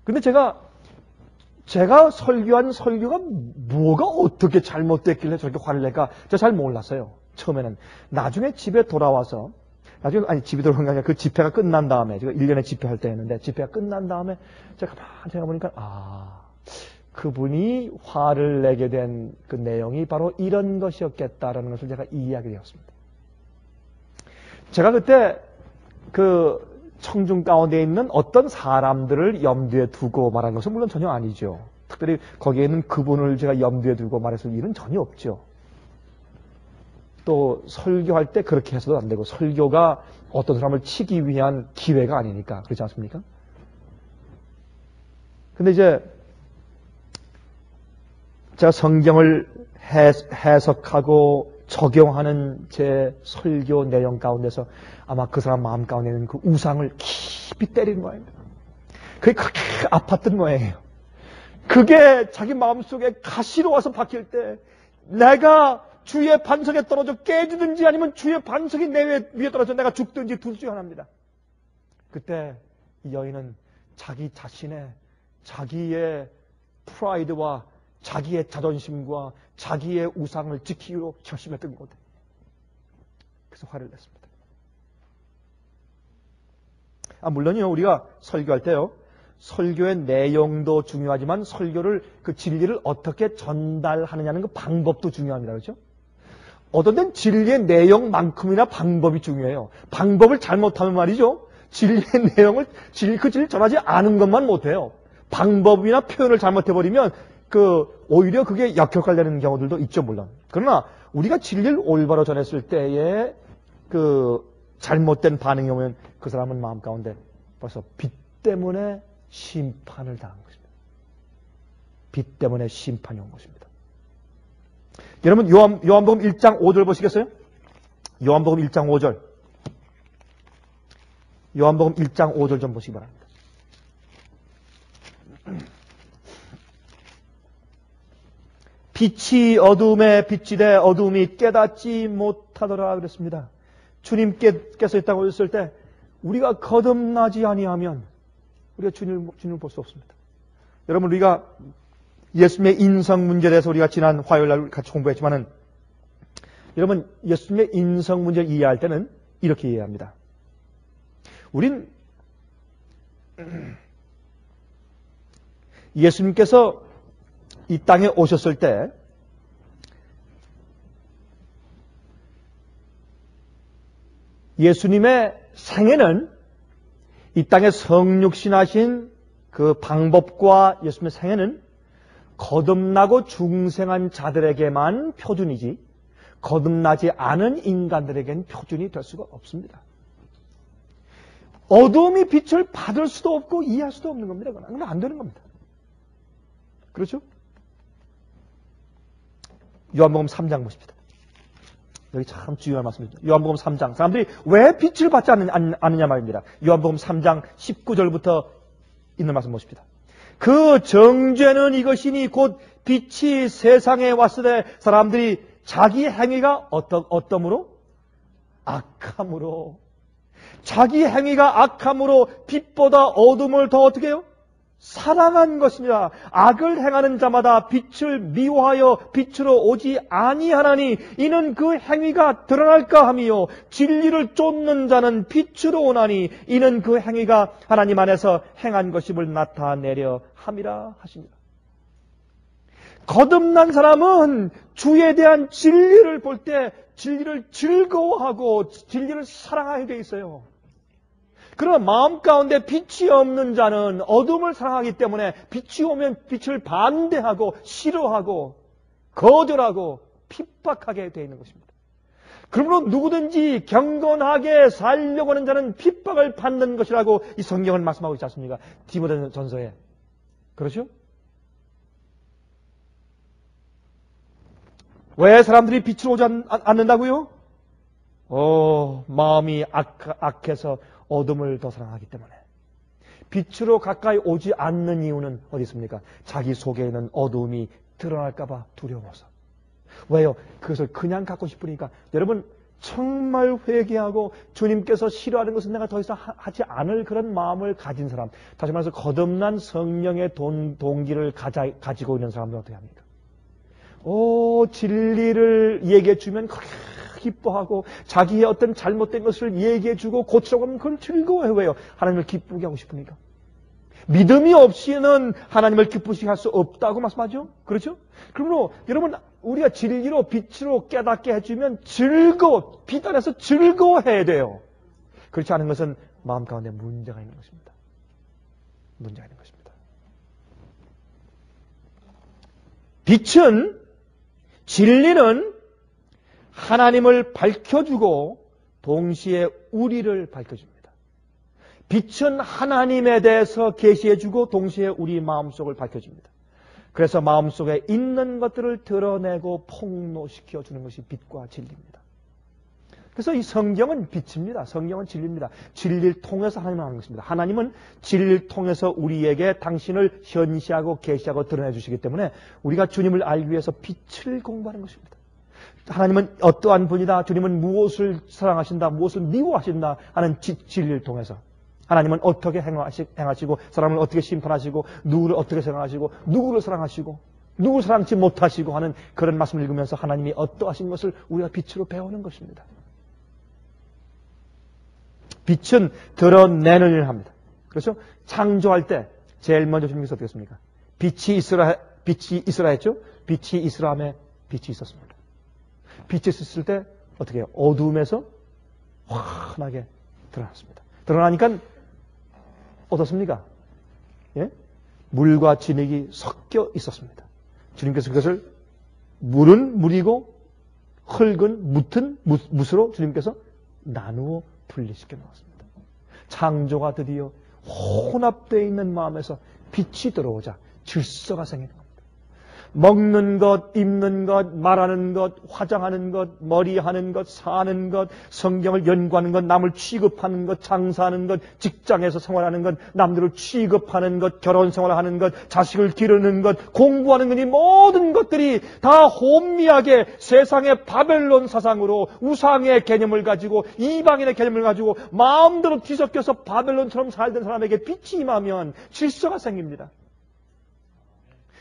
[SPEAKER 1] 근데 제가 설교한 설교가 뭐가 어떻게 잘못됐길래 저렇게 화를 낼까? 제가 잘 몰랐어요. 처음에는. 나중에 집에 돌아와서, 집에 돌아온 게 아니라 그 집회가 끝난 다음에, 제가 1년에 집회할 때였는데, 집회가 끝난 다음에 제가 가만히 생각해보니까, 그분이 화를 내게 된 그 내용이 바로 이런 것이었겠다라는 것을 제가 이해하게 되었습니다. 제가 그때 그 청중 가운데 있는 어떤 사람들을 염두에 두고 말한 것은 물론 전혀 아니죠. 특별히 거기에 있는 그분을 제가 염두에 두고 말했을 일은 전혀 없죠. 또 설교할 때 그렇게 해서도 안 되고, 설교가 어떤 사람을 치기 위한 기회가 아니니까. 그렇지 않습니까? 근데 이제 제가 성경을 해석하고 적용하는 제 설교 내용 가운데서 아마 그 사람 마음 가운데 있는 그 우상을 깊이 때리는 모양입니다. 그게 그렇게 아팠던 모양이에요. 그게 자기 마음속에 가시로 와서 박힐 때, 내가 주의 반석에 떨어져 깨지든지 아니면 주의 반석이 내 위에 떨어져 내가 죽든지 둘 중 하나입니다. 그때 이 여인은 자기 자신의, 자기의 프라이드와 자기의 자존심과 자기의 우상을 지키기로 결심했던 것 같아요. 그래서 화를 냈습니다. 물론요, 우리가 설교할 때요, 설교의 내용도 중요하지만 설교를, 그 진리를 어떻게 전달하느냐는 그 방법도 중요합니다. 그렇죠? 어떤 때는 진리의 내용만큼이나 방법이 중요해요. 방법을 잘못하면 말이죠, 진리의 내용을, 그 진리를 전하지 않은 것만 못해요. 방법이나 표현을 잘못해버리면 오히려 그게 역효과를 경우들도 있죠, 물론. 그러나 우리가 진리를 올바로 전했을 때에 잘못된 반응이 오면 그 사람은 마음 가운데 벌써 빛 때문에 심판을 당한 것입니다. 빛 때문에 심판이 온 것입니다. 여러분, 요한복음 1장 5절 보시겠어요? 요한복음 1장 5절. 요한복음 1장 5절 좀 보시기 바랍니다. 빛이 어둠에 비치되 어둠이 깨닫지 못하더라 그랬습니다. 주님께서 이 땅에 오셨을 때 우리가 거듭나지 아니하면 우리가 주님을 볼 수 없습니다. 여러분, 우리가 예수님의 인성 문제에 대해서 우리가 지난 화요일 날 같이 공부했지만은, 여러분, 예수님의 인성 문제를 이해할 때는 이렇게 이해합니다. 우린 예수님께서 이 땅에 오셨을 때 예수님의 생애는, 이 땅에 성육신하신 그 방법과 예수님의 생애는 거듭나고 중생한 자들에게만 표준이지 거듭나지 않은 인간들에게는 표준이 될 수가 없습니다. 어둠이 빛을 받을 수도 없고 이해할 수도 없는 겁니다. 그건 안 되는 겁니다. 그렇죠? 요한복음 3장 보십시다. 여기 참 중요한 말씀입니다. 요한복음 3장. 사람들이 왜 빛을 받지 않느냐 말입니다. 요한복음 3장 19절부터 있는 말씀 보십시다. 그 정죄는 이것이니 곧 빛이 세상에 왔을 때 사람들이 자기 행위가 어떠므로? 악함으로. 자기 행위가 악함으로 빛보다 어둠을 더 어떻게 해요? 사랑한 것입니다. 악을 행하는 자마다 빛을 미워하여 빛으로 오지 아니하나니 이는 그 행위가 드러날까 함이요 진리를 쫓는 자는 빛으로 오나니 이는 그 행위가 하나님 안에서 행한 것임을 나타내려 함이라 하십니다. 거듭난 사람은 주에 대한 진리를 볼 때 진리를 즐거워하고 진리를 사랑하게 돼 있어요. 그러나 마음 가운데 빛이 없는 자는 어둠을 사랑하기 때문에 빛이 오면 빛을 반대하고 싫어하고 거절하고 핍박하게 되어 있는 것입니다. 그러므로 누구든지 경건하게 살려고 하는 자는 핍박을 받는 것이라고 이 성경은 말씀하고 있지 않습니까? 디모데전서에. 그렇죠? 왜 사람들이 빛으로 오지 않는다고요? 마음이 악해서 어둠을 더 사랑하기 때문에. 빛으로 가까이 오지 않는 이유는 어디 있습니까? 자기 속에 있는 어두움이 드러날까봐 두려워서. 왜요? 그것을 그냥 갖고 싶으니까. 여러분, 정말 회개하고 주님께서 싫어하는 것은 내가 더 이상 하지 않을 그런 마음을 가진 사람, 다시 말해서 거듭난 성령의 동기를 가지고 있는 사람들은 어떻게 합니까? 진리를 얘기해 주면 그렇게 기뻐하고 자기의 어떤 잘못된 것을 얘기해 주고 고치라고 하면 그건 즐거워요. 왜요? 하나님을 기쁘게 하고 싶으니까. 믿음이 없이는 하나님을 기쁘시게 할 수 없다고 말씀하죠? 그렇죠? 그러므로 여러분, 우리가 진리로 빛으로 깨닫게 해주면 빛 안에서 즐거워해야 돼요. 그렇지 않은 것은 마음 가운데 문제가 있는 것입니다. 문제가 있는 것입니다. 빛은, 진리는 하나님을 밝혀주고 동시에 우리를 밝혀줍니다. 빛은 하나님에 대해서 계시해주고 동시에 우리 마음속을 밝혀줍니다. 그래서 마음속에 있는 것들을 드러내고 폭로시켜주는 것이 빛과 진리입니다. 그래서 이 성경은 빛입니다. 성경은 진리입니다. 진리를 통해서 하나님을 하는 것입니다. 하나님은 진리를 통해서 우리에게 당신을 현시하고 계시하고 드러내 주시기 때문에 우리가 주님을 알기 위해서 빛을 공부하는 것입니다. 하나님은 어떠한 분이다, 주님은 무엇을 사랑하신다, 무엇을 미워하신다 하는 진리를 통해서 하나님은 어떻게 행하시고 사람을 어떻게 심판하시고 누구를 어떻게 생각하시고 누구를 사랑하시고 누구를 사랑치 못하시고 하는 그런 말씀을 읽으면서 하나님이 어떠하신 것을 우리가 빛으로 배우는 것입니다. 빛은 드러내는 일을 합니다. 그렇죠? 창조할 때 제일 먼저 주님께서 어떻게 했습니까? 빛이 있으라 했죠? 빛이 있으라며 빛이 있었습니다. 빛이 있었을 때 어떻게 해요? 어두움에서 환하게 드러났습니다. 드러나니까 어떻습니까? 예? 물과 진흙이 섞여 있었습니다. 주님께서 그것을 물은 물이고 흙은 묻으로 주님께서 나누어 분리시켜 놓았습니다. 창조가 드디어 혼합되어 있는 마음에서 빛이 들어오자 질서가 생기는 겁니다. 먹는 것, 입는 것, 말하는 것, 화장하는 것, 머리하는 것, 사는 것, 성경을 연구하는 것, 남을 취급하는 것, 장사하는 것, 직장에서 생활하는 것, 남들을 취급하는 것, 결혼 생활하는 것, 자식을 기르는 것, 공부하는 것, 이 모든 것들이 다 혼미하게 세상의 바벨론 사상으로 우상의 개념을 가지고 이방인의 개념을 가지고 마음대로 뒤섞여서 바벨론처럼 살던 사람에게 빛이 임하면 질서가 생깁니다.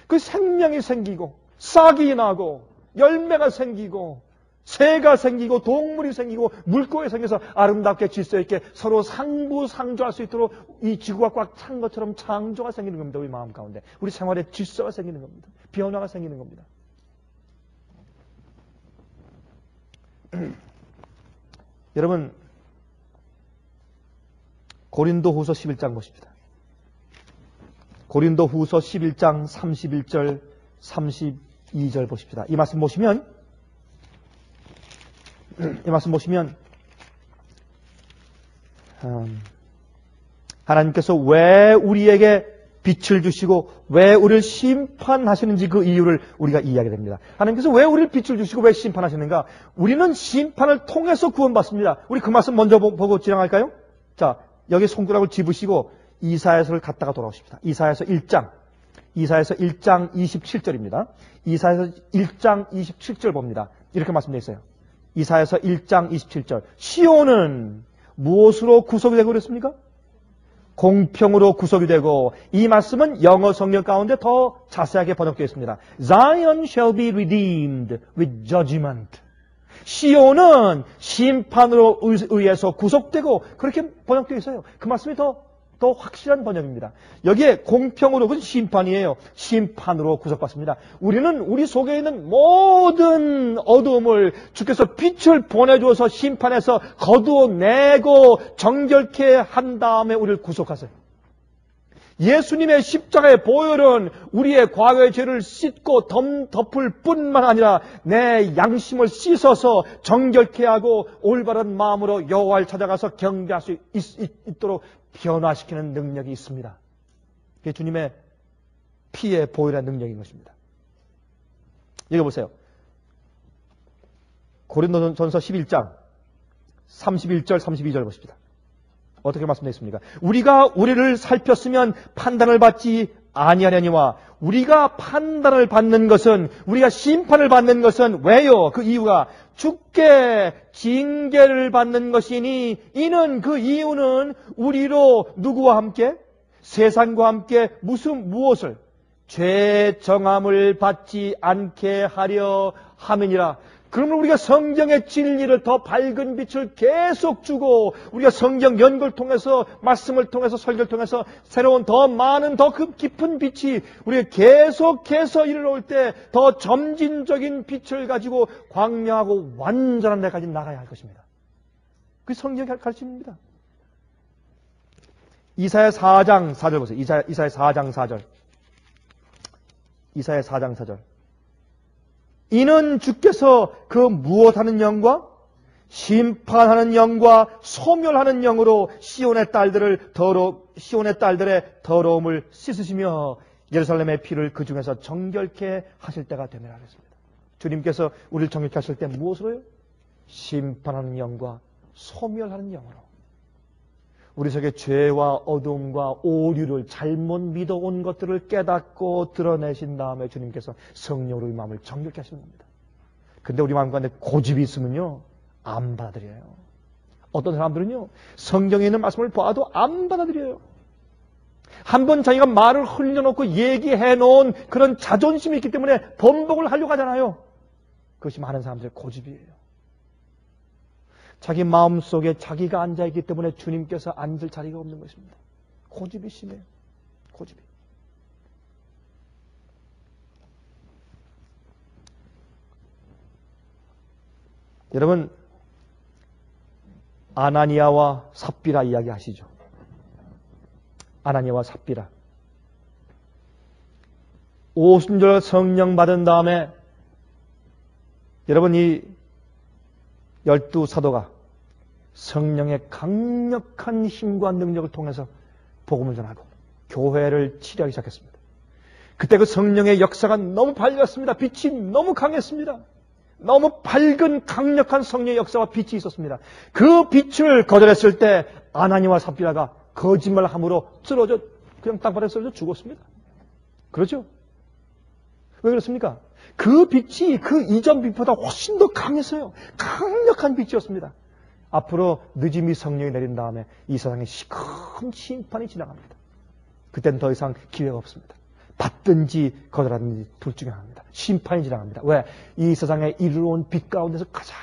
[SPEAKER 1] 그 생명이 생기고 싹이 나고 열매가 생기고 새가 생기고 동물이 생기고 물고기 생겨서 아름답게 질서 있게 서로 상부상조할 수 있도록 이 지구가 꽉 찬 것처럼 창조가 생기는 겁니다. 우리 마음 가운데. 우리 생활에 질서가 생기는 겁니다. 변화가 생기는 겁니다. 여러분, 고린도후서 11장 보십시다. 고린도후서 11장 31절 32절 보십시다. 이 말씀 보시면 하나님께서 왜 우리에게 빛을 주시고 왜 우리를 심판하시는지 그 이유를 우리가 이해하게 됩니다. 하나님께서 왜 우리를 빛을 주시고 왜 심판하시는가? 우리는 심판을 통해서 구원받습니다. 우리 그 말씀 먼저 보고 지나갈까요? 자, 여기 손가락을 집으시고 이사야서를 갔다가 돌아오십니다. 이사야서 1장 27절입니다. 이사야서 1장 27절 봅니다. 이렇게 말씀되어 있어요. 이사야서 1장 27절. 시온은 무엇으로 구속이 되고 그랬습니까? 공평으로 구속이 되고, 이 말씀은 영어 성경 가운데 더 자세하게 번역되어 있습니다. Zion shall be redeemed with judgment. 시온은 심판으로 의해서 구속되고, 그렇게 번역되어 있어요. 그 말씀이 더 확실한 번역입니다. 여기에 공평으로, 그것은 심판이에요. 심판으로 구속받습니다. 우리는 우리 속에 있는 모든 어두움을 주께서 빛을 보내주어서 심판해서 거두어내고 정결케 한 다음에 우리를 구속하세요. 예수님의 십자가의 보혈은 우리의 과거의 죄를 씻고 덮을 뿐만 아니라 내 양심을 씻어서 정결케 하고 올바른 마음으로 여호와를 찾아가서 경배할 수 있도록 변화시키는 능력이 있습니다. 그게 주님의 피의 보혈의 능력인 것입니다. 여기 보세요. 고린도전서 11장 31절 32절 보십시다. 어떻게 말씀되어 있습니까? 우리가 우리를 살폈으면 판단을 받지 아니하려니와 우리가 판단을 받는 것은 우리가 심판을 받는 것은 왜요? 그 이유가 주께 징계를 받는 것이니 이는 그 이유는 우리로 누구와 함께? 세상과 함께 무엇을? 죄 정함을 받지 않게 하려 함이니라. 그러면 우리가 성경의 진리를 더 밝은 빛을 계속 주고 우리가 성경 연구를 통해서 말씀을 통해서 설교를 통해서 새로운 더 많은 더 깊은 빛이 우리가 계속해서 이르러올 때 더 점진적인 빛을 가지고 광명하고 완전한 데까지 나가야 할 것입니다. 그게 성경의 가르침입니다. 이사야 4장 4절 보세요. 이사야 4장 4절. 이사야 4장 4절. 이는 주께서 그 무엇하는 영과 심판하는 영과 소멸하는 영으로 시온의 딸들의 더러움을 씻으시며 예루살렘의 피를 그 중에서 정결케 하실 때가 되면 하겠습니다. 주님께서 우리를 정결케 하실 때 무엇으로요? 심판하는 영과 소멸하는 영으로. 우리 속에 죄와 어둠과 오류를 잘못 믿어온 것들을 깨닫고 드러내신 다음에 주님께서 성령으로 이 마음을 정결케 하시는 겁니다. 근데 우리 마음 가운데 고집이 있으면요 안 받아들여요. 어떤 사람들은요 성경에 있는 말씀을 봐도 안 받아들여요. 한번 자기가 말을 흘려놓고 얘기해 놓은 그런 자존심이 있기 때문에 번복을 하려고 하잖아요. 그것이 많은 사람들의 고집이에요. 자기 마음속에 자기가 앉아있기 때문에 주님께서 앉을 자리가 없는 것입니다. 고집이 심해요. 고집이. 여러분 아나니아와 삽비라 이야기 하시죠. 아나니아와 삽비라. 오순절 성령 받은 다음에 여러분 이 12사도가 성령의 강력한 힘과 능력을 통해서 복음을 전하고 교회를 치료하기 시작했습니다. 그때 그 성령의 역사가 너무 밝았습니다. 빛이 너무 강했습니다. 너무 밝은 강력한 성령의 역사와 빛이 있었습니다. 그 빛을 거절했을 때 아나니와 삽비라가 거짓말함으로 쓰러져 그냥 땅바닥에 쓰러져 죽었습니다. 그렇죠? 왜 그렇습니까? 그 빛이 그 이전 빛보다 훨씬 더 강했어요. 강력한 빛이었습니다. 앞으로 늦음이 성령이 내린 다음에 이 세상에 큰 심판이 지나갑니다. 그때는 더 이상 기회가 없습니다. 받든지 거절하든지 둘 중에 하나입니다. 심판이 지나갑니다. 왜? 이 세상에 이르러온 빛 가운데서 가장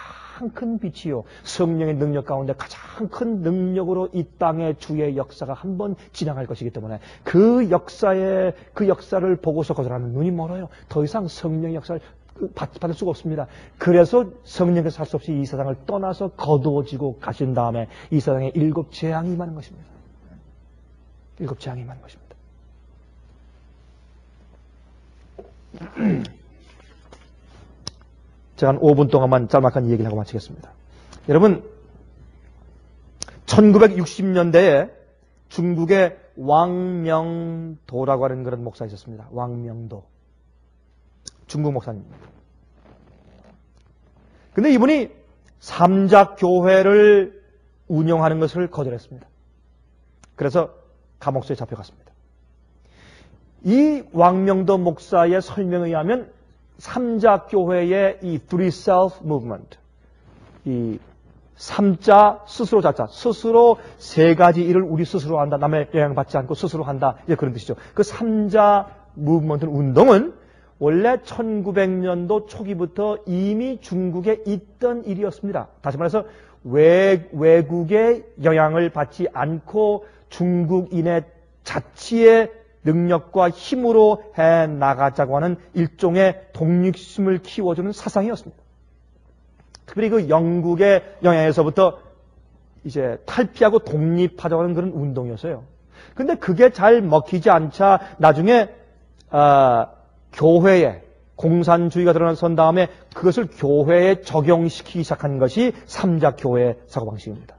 [SPEAKER 1] 큰 빛이요 성령의 능력 가운데 가장 큰 능력으로 이 땅의 주의 역사가 한번 지나갈 것이기 때문에 그 역사를 보고서 거절하는 눈이 멀어요. 더 이상 성령의 역사를 받을 수가 없습니다. 그래서 성령께서 할 수 없이 이 세상을 떠나서 거두어지고 가신 다음에 이 세상에 7 재앙이 임하는 것입니다. 7 재앙이 임하는 것입니다. 제가 한 5분 동안만 짤막한 얘기를 하고 마치겠습니다. 여러분 1960년대에 중국의 왕명도라고 하는 그런 목사가 있었습니다. 왕명도. 중국 목사님입니다. 근데 이분이 삼작교회를 운영하는 것을 거절했습니다. 그래서 감옥소에 잡혀갔습니다. 이 왕명도 목사의 설명에 의하면 삼자교회의 이 Three Self Movement, 이 삼자 스스로 자자, 스스로 3가지 일을 우리 스스로 한다, 남의 영향받지 않고 스스로 한다, 이제 그런 뜻이죠. 그 삼자 무브먼트 운동은 원래 1900년도 초기부터 이미 중국에 있던 일이었습니다. 다시 말해서 외국의 영향을 받지 않고 중국인의 자치의 능력과 힘으로 해 나가자고 하는 일종의 독립심을 키워주는 사상이었습니다. 특별히 그 영국의 영향에서부터 이제 탈피하고 독립하자고 하는 그런 운동이었어요. 근데 그게 잘 먹히지 않자 나중에 교회에 공산주의가 드러나선 다음에 그것을 교회에 적용시키기 시작한 것이 삼자교회의 사고방식입니다.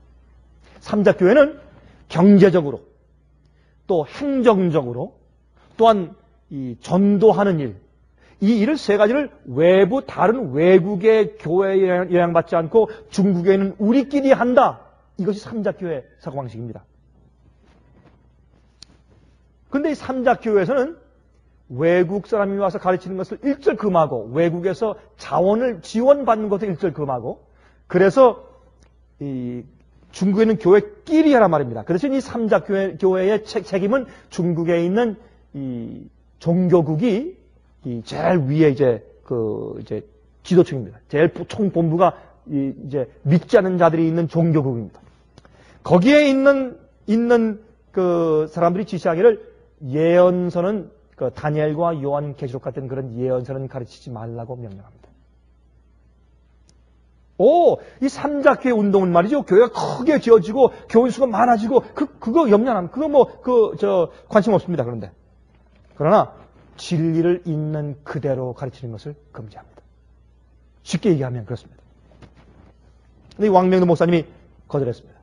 [SPEAKER 1] 삼자교회는 경제적으로 또 행정적으로 또한 이 전도하는 일, 이 일을 3가지를 다른 외국의 교회에 영향받지 않고 중국에 있는 우리끼리 한다. 이것이 삼작교회 사고방식입니다. 근데 이 삼작교회에서는 외국 사람이 와서 가르치는 것을 일절 금하고 외국에서 자원을 지원받는 것도 일절 금하고 그래서 이 중국에는 교회끼리 하란 말입니다. 그래서 이 삼작교회의 책임은 중국에 있는 이 종교국이 이 제일 위에 이제 지도층입니다. 제일 총본부가 이제 믿지 않는 자들이 있는 종교국입니다. 거기에 있는 그 사람들이 지시하기를 예언서는 그 다니엘과 요한계시록 같은 그런 예언서는 가르치지 말라고 명령합니다. 이 삼작교회 운동은 말이죠. 교회가 크게 지어지고 교인 수가 많아지고 그거 염려 안 합니다. 그거 관심 없습니다. 그러나 진리를 있는 그대로 가르치는 것을 금지합니다. 쉽게 얘기하면 그렇습니다. 근데 이 왕명도 목사님이 거절했습니다.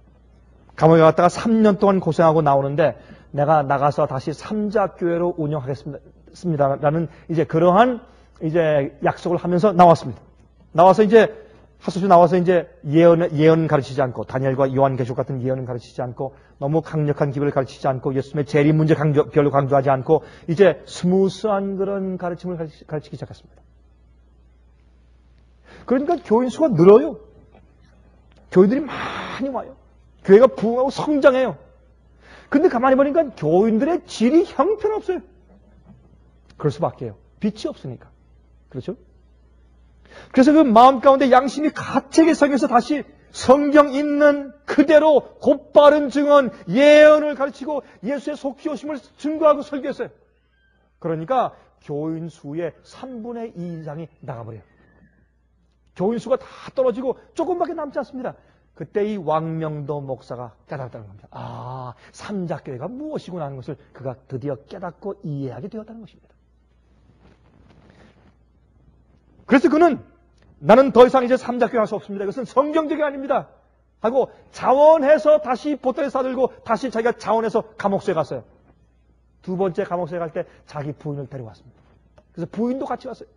[SPEAKER 1] 감옥에 갔다가 3년 동안 고생하고 나오는데 내가 나가서 다시 삼작교회로 운영하겠습니다라는 이제 그러한 이제 약속을 하면서 나왔습니다. 나와서 이제 하소시 나와서 이제 예언 가르치지 않고 다니엘과 요한계시록 같은 예언은 가르치지 않고 너무 강력한 기별을 가르치지 않고 예수님의 재림 문제 별로 강조하지 않고 이제 스무스한 그런 가르침을 가르치기 시작했습니다. 그러니까 교인 수가 늘어요. 교인들이 많이 와요. 교회가 부흥하고 성장해요. 근데 가만히 보니까 교인들의 질이 형편없어요. 그럴 수밖에요. 빛이 없으니까. 그렇죠? 그래서 그 마음 가운데 양심이 가책에 성해서 다시 성경 있는 그대로 곧바른 증언, 예언을 가르치고 예수의 속히 오심을 증거하고 설교했어요. 그러니까 교인 수의 3분의 2 이상이 나가버려요. 교인 수가 다 떨어지고 조금밖에 남지 않습니다. 그때 이 왕명도 목사가 깨달았다는 겁니다. 삼작교회가 무엇이구나 하는 것을 그가 드디어 깨닫고 이해하게 되었다는 것입니다. 그래서 그는 나는 더 이상 이제 삼작교회 할 수 없습니다. 이것은 성경적이 아닙니다. 하고 자원해서 다시 보따리 싸들고 다시 자기가 자원해서 감옥소에 갔어요. 두 번째 감옥소에 갈 때 자기 부인을 데려왔습니다. 그래서 부인도 같이 왔어요.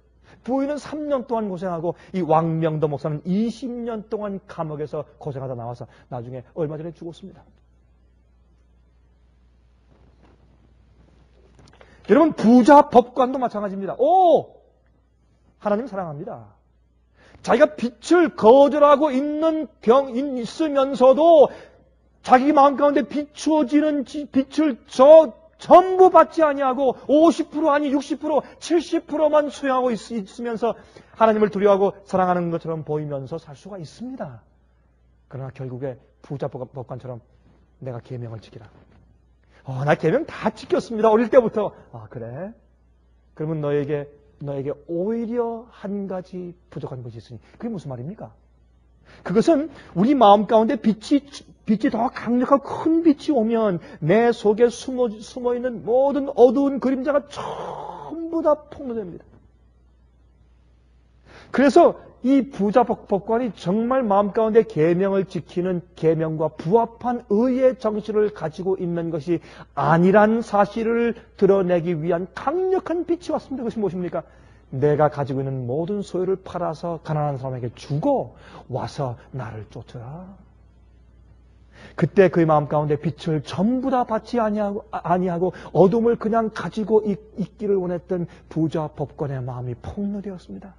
[SPEAKER 1] 부인은 3년 동안 고생하고 이 왕명도 목사는 20년 동안 감옥에서 고생하다 나와서 나중에 얼마 전에 죽었습니다. 여러분 부자 법관도 마찬가지입니다. 하나님 사랑합니다. 자기가 빛을 거절하고 있으면서도 자기 마음 가운데 비추어지는 빛을 전부 받지 아니하고 50% 아니 60% 70%만 수용하고 있으면서 하나님을 두려워하고 사랑하는 것처럼 보이면서 살 수가 있습니다. 그러나 결국에 부자 법관처럼 내가 계명을 지키라. 나 계명 다 지켰습니다. 어릴 때부터. 그래? 그러면 너에게 오히려 한 가지 부족한 것이 있으니 그게 무슨 말입니까? 그것은 우리 마음 가운데 빛이 더 강력하고 큰 빛이 오면 내 속에 숨어있는 모든 어두운 그림자가 전부 다 폭로됩니다. 그래서 이 부자 법관이 정말 마음 가운데 계명을 지키는 계명과 부합한 의의 정신을 가지고 있는 것이 아니란 사실을 드러내기 위한 강력한 빛이 왔습니다. 그것이 무엇입니까? 내가 가지고 있는 모든 소유를 팔아서 가난한 사람에게 주고 와서 나를 쫓으라. 그때 그의 마음 가운데 빛을 전부 다 받지 아니하고 어둠을 그냥 가지고 있기를 원했던 부자 법관의 마음이 폭로되었습니다.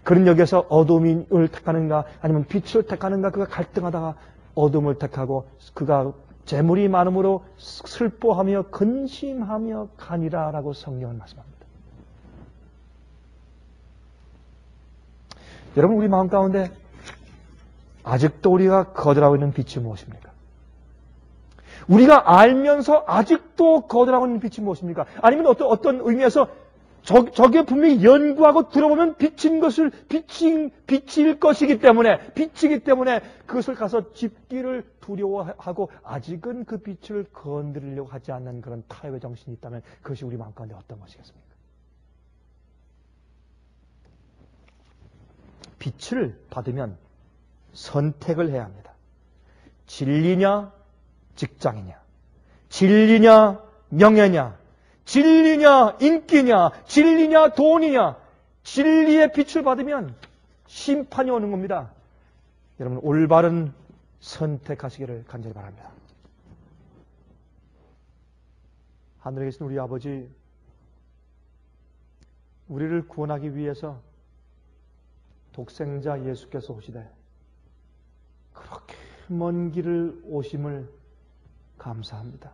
[SPEAKER 1] 그는 여기에서 어둠을 택하는가 아니면 빛을 택하는가 그가 갈등하다가 어둠을 택하고 그가 재물이 많음으로 슬퍼하며 근심하며 가니라라고 성경은 말씀합니다. 여러분 우리 마음 가운데 아직도 우리가 거절하고 있는 빛이 무엇입니까? 우리가 알면서 아직도 거절하고 있는 빛이 무엇입니까? 아니면 어떤 의미에서 저게 분명히 연구하고 들어보면 빛일 것이기 때문에 빛이기 때문에 그것을 가서 짚기를 두려워하고 아직은 그 빛을 건드리려고 하지 않는 그런 타협의 정신이 있다면 그것이 우리 마음 가운데 어떤 것이겠습니까? 빛을 받으면 선택을 해야 합니다. 진리냐 직장이냐, 진리냐 명예냐, 진리냐 인기냐, 진리냐 돈이냐, 진리의 빛을 받으면 심판이 오는 겁니다. 여러분 올바른 선택하시기를 간절히 바랍니다. 하늘에 계신 우리 아버지, 우리를 구원하기 위해서 독생자 예수께서 오시되 그렇게 먼 길을 오심을 감사합니다.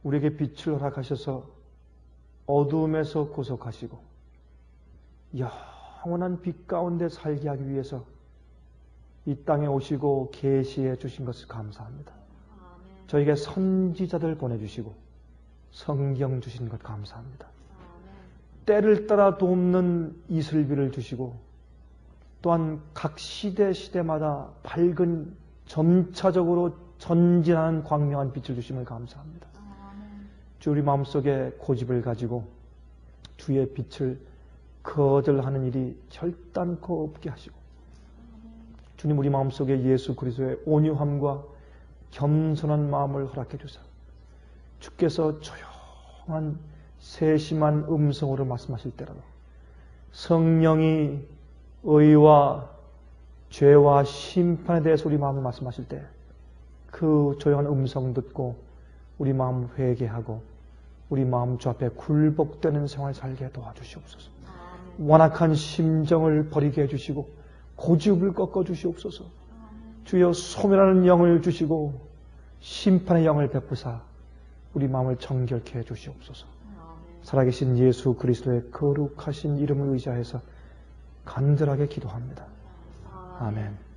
[SPEAKER 1] 우리에게 빛을 허락하셔서 어두움에서 구속하시고 영원한 빛 가운데 살게 하기 위해서 이 땅에 오시고 계시해 주신 것을 감사합니다. 저에게 선지자들 보내주시고 성경 주신 것 감사합니다. 때를 따라 돕는 이슬비를 주시고 또한 각 시대마다 밝은 점차적으로 전진하는 광명한 빛을 주심을 감사합니다. 주 우리 마음속에 고집을 가지고 주의 빛을 거절하는 일이 결단코 없게 하시고 주님 우리 마음속에 예수 그리스도의 온유함과 겸손한 마음을 허락해 주사 주께서 조용한 세심한 음성으로 말씀하실 때라도 성령이 의와 죄와 심판에 대해서 우리 마음을 말씀하실 때 그 조용한 음성 듣고 우리 마음 회개하고 우리 마음 주 앞에 굴복되는 생활 살게 도와주시옵소서. 완악한 심정을 버리게 해주시고 고집을 꺾어주시옵소서. 주여 소멸하는 영을 주시고 심판의 영을 베푸사 우리 마음을 정결케 해주시옵소서. 살아계신 예수 그리스도의 거룩하신 이름을 의지하여서 간절하게 기도합니다. 아멘.